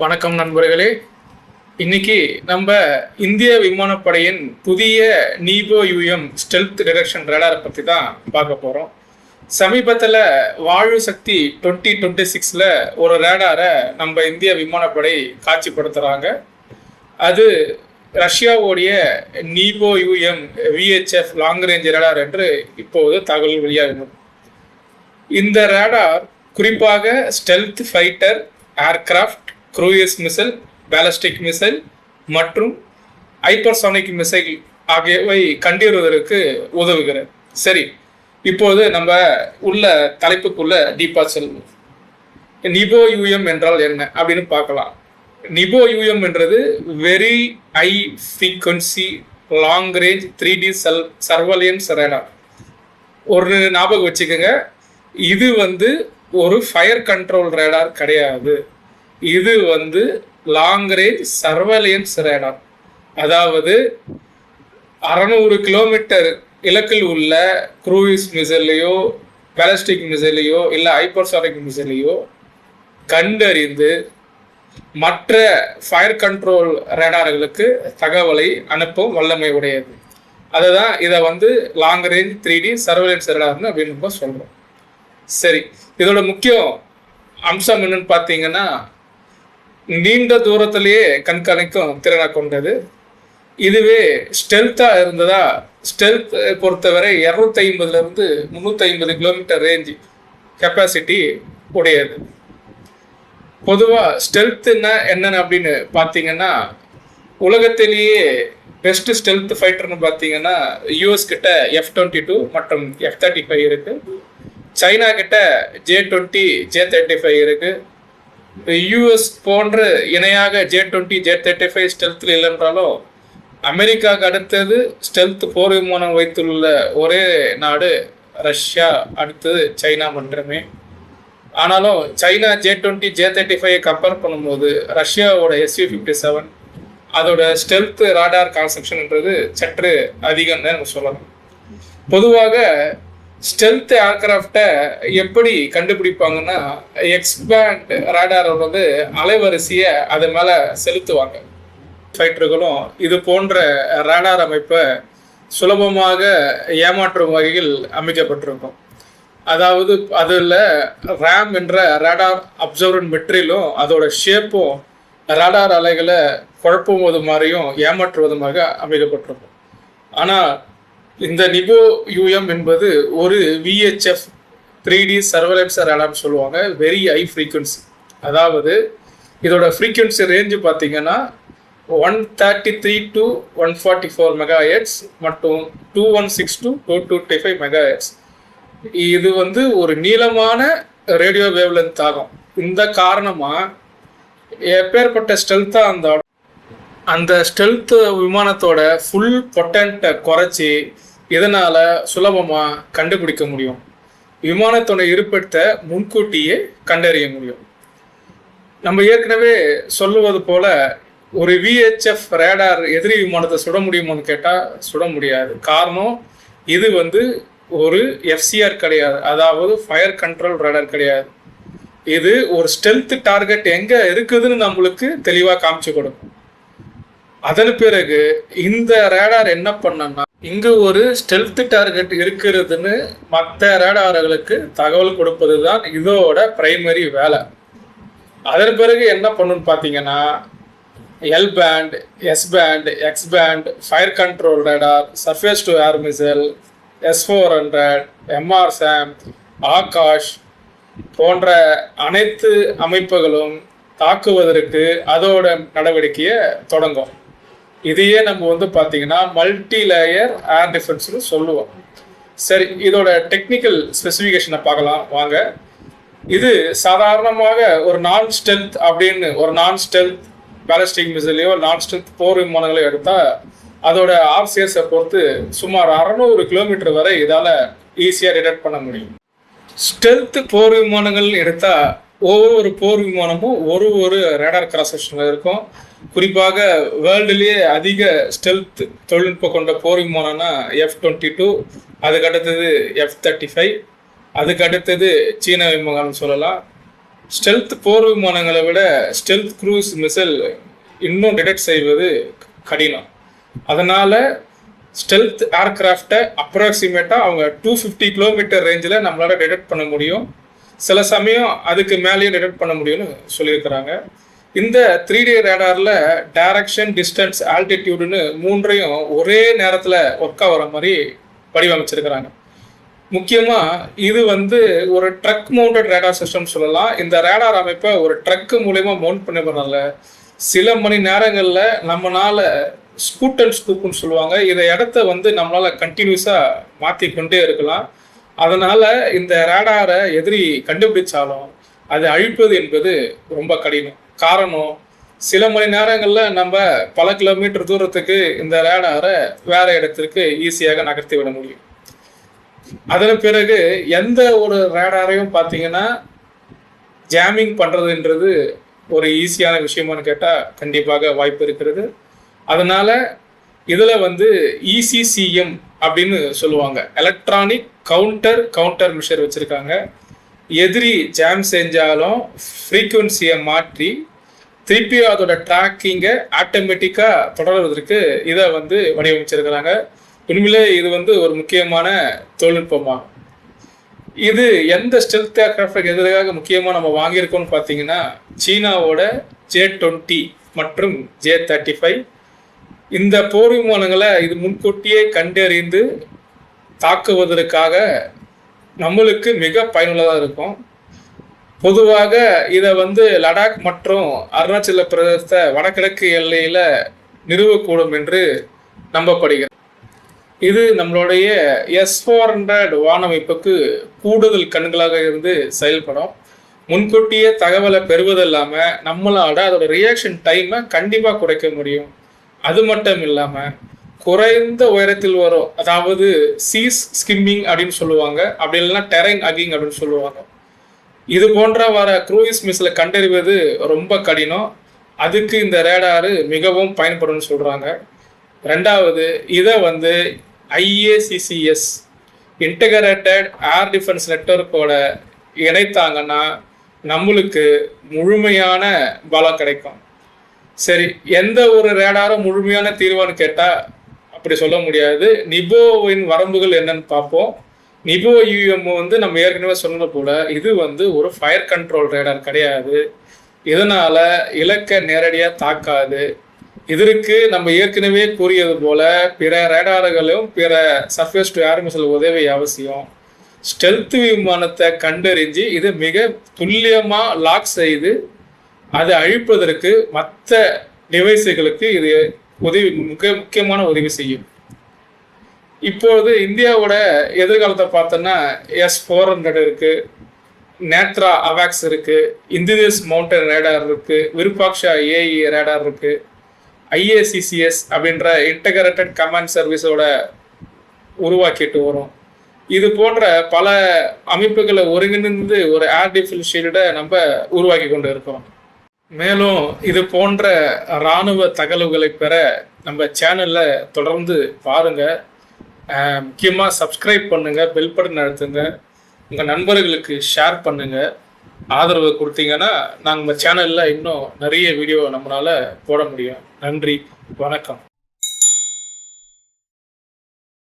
வணக்கம் நண்பர்களே. இன்னைக்கு நம்ம இந்திய விமானப்படையின் புதிய நீபோ யூஎம் ஸ்டெல்த் டிடெக்ஷன் ரேடாரை பற்றி தான் பார்க்க போகிறோம். சமீபத்தில் வாயு சக்தி 2026 ஒரு ரேடாரை நம்ம இந்திய விமானப்படை காட்சிப்படுத்துகிறாங்க. அது ரஷ்யாவுடைய நீபோ யூஎம் விஹெச்எஃப் லாங் ரேஞ்ச் ரேடார் என்று இப்போது தகவல் வெளியாகினது. இந்த ரேடார் குறிப்பாக stealth fighter, aircraft, cruise missile, ballistic missile மற்றும் ஹைப்பர்சானிக் மிசைல் ஆகியவை கண்டறிவதற்கு உதவுகிறது. சரி, இப்போது நம்ம உள்ள தலைப்புக்குள்ள டீப்பா செல்வோம். நிபோ யூஎம் என்றால் என்ன அப்படின்னு பார்க்கலாம். நிபோ யூஎம் என்றது very high frequency long range 3D surveillance radar. ஒரு ஞாபகம் வச்சுக்கோங்க, இது ஒரு ஃபயர் கண்ட்ரோல் ரேடார் கிடையாது. இது லாங் ரேஞ்ச் சர்வேலியன்ஸ் ரேடார். அதாவது 600 கிலோமீட்டர் இலக்கில் உள்ள க்ரூயிஸ் மிசைலையோ, பேலஸ்டிக் மிசைலையோ இல்லை ஹைப்பர்சானிக் மிசைலையோ கண்டறிந்து மற்ற ஃபயர் கண்ட்ரோல் ரேடார்களுக்கு தகவலை அனுப்பும் வல்லமை உடையது. அதுதான் இதை லாங் ரேஞ்ச் 3D சர்வேலன்ஸ் ரேடார்னு அப்படின்னு நம்ம சொல்கிறோம். சரி, இதோட முக்கிய அம்சம் என்னன்னு பார்த்தீங்கன்னா, நீண்ட தூரத்திலேயே கண்காணிக்கும் திறனை கொண்டது. இதுவே ஸ்டெல்த்தாக இருந்ததா, ஸ்டெல்த் பொறுத்தவரை 250 350 கிலோமீட்டர் ரேஞ்சு கெப்பாசிட்டி உடையது. பொதுவாக ஸ்டெல்த்துன்னா என்னென்னு அப்படின்னு பார்த்தீங்கன்னா, உலகத்திலேயே பெஸ்ட் ஸ்டெல்த் ஃபைட்டர்னு பார்த்தீங்கன்னா யூஎஸ் கிட்ட F-22 மற்றும் F-35 இருக்கு. சைனா கிட்ட J-20 J-35 இருக்கு. யூஎஸ் போன்ற இணையாக J-20 J-35 ஸ்டெல்த்தில் இல்லைன்றாலும் அமெரிக்காவுக்கு அடுத்தது ஸ்டெல்த் போர் விமானம் வைத்துள்ள ஒரே நாடு ரஷ்யா, அடுத்தது சைனா மட்டுமே. ஆனாலும் சைனா J-20 J-35 கம்பேர் பண்ணும்போது ரஷ்யாவோட Su-57 அதோட ஸ்டெல்த் ராடார் கான்செப்ஷன்ன்றது சற்று அதிகம் தான் சொல்லலாம். பொதுவாக ஸ்டெல்த் ஏர்கிராஃப்டை எப்படி கண்டுபிடிப்பாங்கன்னா, எக்ஸ்பேண்ட் ரேடார் அலைவரிசையை அது மேலே செலுத்துவாங்க. ஃபைட்டர்களும் இது போன்ற ரேடார் அமைப்பை சுலபமாக ஏமாற்றும் வகையில் அமைக்கப்பட்டிருக்கும். அதாவது அதில் ரேம் என்ற ரேடார் அப்சர்வன் மெட்டீரியலும் அதோட ஷேப்பும் ரேடார் அலைகளை குழப்புவது மாதிரியும் ஏமாற்றுவதுமாக அமைக்கப்பட்டிருக்கும். ஆனால் இந்த நிபோ யூஎம் என்பது ஒரு விஹெச்எஃப் 3D சர்வேலன்ஸ் ரேடார்னு சொல்லுவாங்க. Very high frequency. அதாவது இதோட ஃப்ரீக்வன்சி ரேஞ்சு பார்த்தீங்கன்னா 133 to 144 மெகாஹெர்ட்ஸ் மற்றும் 216 to 225 மெகாஹெர்ட்ஸ். இது ஒரு நீளமான ரேடியோ வேவ் லென்த் ஆகும். இந்த காரணமாக எப்பேற்பட்ட ஸ்டெல்த்தாக அந்த ஸ்டெல்த் விமானத்தோட ஃபுல் பொட்டன்ட்டை குறைச்சி இதனால் சுலபமாக கண்டுபிடிக்க முடியும். விமானத்தோட இருப்பிடத்தை முன்கூட்டியே கண்டறிய முடியும். நம்ம ஏற்கனவே சொல்லுவது போல ஒரு விஹெச்எஃப் ரேடார் எதிரி விமானத்தை சுட முடியுமான்னு கேட்டால் சுட முடியாது. காரணம், இது ஒரு எஃப்சிஆர் கிடையாது, அதாவது ஃபயர் கண்ட்ரோல் ரேடார் கிடையாது. இது ஒரு ஸ்டெல்த் டார்கெட் எங்கே இருக்குதுன்னு நம்மளுக்கு தெளிவாக காமிச்சு கொடுக்கும். அதன் பிறகு இந்த ரேடார் என்ன பண்ணனா, இங்கு ஒரு ஸ்டெல்த் டார்கெட் இருக்கிறதுன்னு மற்ற ரேடார்களுக்கு தகவல் கொடுப்பது தான் இதோட பிரைமரி வேலை. அதன் பிறகு என்ன பண்ணுன்னு பார்த்தீங்கன்னா, L band, S band, X band, fire control radar, surface to air missile, S-400, MRSAM, Akash போன்ற அனைத்து அமைப்புகளும் தாக்குவதற்கு அதோட நடவடிக்கையை தொடங்கும். இதையே நம்ம பார்த்தீங்கன்னா மல்டி லேயர் ஏர் டிஃபென்ஸ்னு சொல்லுவோம். சரி, இதோட டெக்னிக்கல் ஸ்பெசிஃபிகேஷனை பார்க்கலாம் வாங்க. இது சாதாரணமாக ஒரு நான் ஸ்டெல்த் பேலஸ்டிக் மிசைலையோ நான் ஸ்டெல்த் போர் விமானங்களையோ எடுத்தால் அதோட ஆர்சிஎஸை பொறுத்து சுமார் 600 கிலோமீட்டர் வரை இதால் ஈஸியாக டிடெக்ட் பண்ண முடியும். ஸ்டெல்த் போர் விமானங்கள் எடுத்தால் ஒவ்வொரு போர் விமானமும் ஒரு ரேடார் கிராஸ் செக்ஷனில் இருக்கும். குறிப்பாக வேர்ல்டுலேயே அதிக ஸ்டெல்த் தொழில்நுட்பம் கொண்ட போர் விமானம்னா F-22, அதுக்கு அடுத்தது F-35, அதுக்கு அடுத்தது சீன விமானம் சொல்லலாம். ஸ்டெல்த் போர் விமானங்களை விட ஸ்டெல்த் க்ரூஸ் மிசைல் இன்னும் டிடெக்ட் செய்வது கடினம். அதனால் ஸ்டெல்த் ஏர்கிராஃப்டை அப்ராக்சிமேட்டாக அவங்க 250 கிலோமீட்டர் ரேஞ்சில் நம்மளால் டிடெக்ட் பண்ண முடியும். சில சமயம் அதுக்கு மேலேயும் டிடெக்ட் பண்ண முடியும்னு சொல்லியிருக்கிறாங்க. இந்த 3D ரேடாரில் டைரக்ஷன், டிஸ்டன்ஸ், ஆல்டிடியூடுன்னு மூன்றையும் ஒரே நேரத்தில் ஒர்க் ஆகிற மாதிரி வடிவமைச்சிருக்கிறாங்க. முக்கியமாக இது ஒரு ட்ரக் மவுண்டட் ரேடார் சிஸ்டம் சொல்லலாம். இந்த ரேடார் அமைப்பை ஒரு ட்ரக்கு மூலயமா மவுண்ட் பண்ணுறதுனால சில மணி நேரங்களில் நம்மளால் ஸ்கூட் அண்ட் ஸ்கூப்னு சொல்லுவாங்க, இதை இடத்த நம்மளால் கண்டினியூஸாக மாற்றி கொண்டே இருக்கலாம். அதனால் இந்த ரேடாரை எதிரி கண்டுபிடிச்சாலும் அதை அழிப்பது என்பது ரொம்ப கடினம். காரணம், சில மணி நேரங்களில் நம்ம பல கிலோமீட்டர் தூரத்துக்கு இந்த ரேடாரை வேற இடத்திற்கு ஈஸியாக நகர்த்தி விட முடியும். அதன் பிறகு எந்த ஒரு ரேடாரையும் பார்த்தீங்கன்னா ஜாமிங் பண்ணுறதுன்றது ஒரு ஈஸியான விஷயமானு கேட்டால் கண்டிப்பாக வாய்ப்பு இருக்கிறது. அதனால் இதில் ECCM அப்படின்னு சொல்லுவாங்க, எலக்ட்ரானிக் கவுண்டர் மிஷர் வச்சுருக்காங்க. எதிரி ஜாம் செஞ்சாலும் ஃப்ரீக்குவன்சியை மாற்றி திருப்பி அதோட ட்ராக்கிங்கை ஆட்டோமேட்டிக்காக தொடர்வதற்கு இதை வடிவமைச்சிருக்கிறாங்க. உண்மையிலே இது ஒரு முக்கியமான தொழில்நுட்பமாகும். இது எந்த ஸ்டெல்த் ஏர்கிராஃப்டுக்கு எதிராக முக்கியமாக நம்ம வாங்கியிருக்கோம்னு பார்த்தீங்கன்னா சீனாவோட J-20 மற்றும் J-35. இந்த போர் விமானங்களை இது முன்கூட்டியே கண்டறிந்து தாக்குவதற்காக நம்மளுக்கு மிக பயனுள்ளதாக இருக்கும். பொதுவாக இதை லடாக் மற்றும் அருணாச்சல பிரதேச வடகிழக்கு எல்லையில் நிறுவக்கூடும் என்று நம்பப்படுகிறது. இது நம்மளுடைய S-400 வானமைப்புக்கு கூடுதல் கண்களாக இருந்து செயல்படும். முன்கூட்டியே தகவலை பெறுவது இல்லாமல் நம்மளால அதோட ரியாக்ஷன் டைமை கண்டிப்பாக குறைக்க முடியும். அது மட்டும் இல்லாமல் குறைந்த உயரத்தில் வரும், அதாவது சீஸ் ஸ்கிம்மிங் அப்படின்னு சொல்லுவாங்க, அப்படி இல்லைன்னா டெரைன் ஹக்கிங் அப்படின்னு சொல்லுவாங்க. இது போன்ற வர க்ரூயிஸ் மிஸ்ஸில் கண்டறிவது ரொம்ப கடினம். அதுக்கு இந்த ரேடாரு மிகவும் பயன்படும்னு சொல்கிறாங்க. ரெண்டாவது, இதை IACCS இன்டகிரேட்டட் ஏர் டிஃபென்ஸ் நெட்வொர்க்கோட இணைத்தாங்கன்னா நம்மளுக்கு முழுமையான பலம் கிடைக்கும். சரி, எந்த ஒரு ரேடாரும் முழுமையான தீர்வான்னு கேட்டால் அப்படி சொல்ல முடியாது. நிபோவின் வரம்புகள் என்னன்னு பார்ப்போம். நிபோ UM நம்ம ஏற்கனவே சொன்னது போல இது ஒரு ஃபயர் கண்ட்ரோல் ரேடார் கிடையாது. இதனால் இலக்கை நேரடியாக தாக்காது. இதற்கு நம்ம ஏற்கனவே கூறியது போல பிற ரேடார்களும் பிற சர்ஃபேஸ் டு ஏர் மிசைல் உதவி அவசியம். ஸ்டெல்த் விமானத்தை கண்டறிஞ்சு இது மிக துல்லியமாக லாக் செய்து அதை அழிப்பதற்கு மற்ற டிவைஸுகளுக்கு இது முக்கியமான உதவி செய்யும். இப்போது இந்தியாவோட எதிர்காலத்தை பார்த்தோன்னா S-400 இருக்குது, நேத்ரா அவாக்ஸ் இருக்குது, இந்தியஸ் மவுண்டன் ரேடார் இருக்குது, விருப்பாக்ஷா AE ரேடார் இருக்குது, IACCS அப்படின்ற இன்டகிரேட்டட் கமாண்ட் சர்வீஸோட உருவாக்கிட்டு வரும். இது போன்ற பல அமைப்புகளை ஒருங்கிணைந்து ஒரு ஏர் டிஃபென்ஸ் ஷீல்டை நம்ம உருவாக்கி கொண்டு இருக்கோம். மேலும் இது போன்ற இராணுவ தகவல்களை பெற நம்ம சேனலில் தொடர்ந்து பாருங்கள். முக்கியமாக சப்ஸ்கிரைப் பண்ணுங்கள், பெல் பட்டன் அழுத்துங்க, உங்கள் நண்பர்களுக்கு ஷேர் பண்ணுங்கள். ஆதரவு கொடுத்தீங்கன்னா நாங்கள் சேனலில் இன்னும் நிறைய வீடியோ நம்மளால் போட முடியும். நன்றி, வணக்கம்.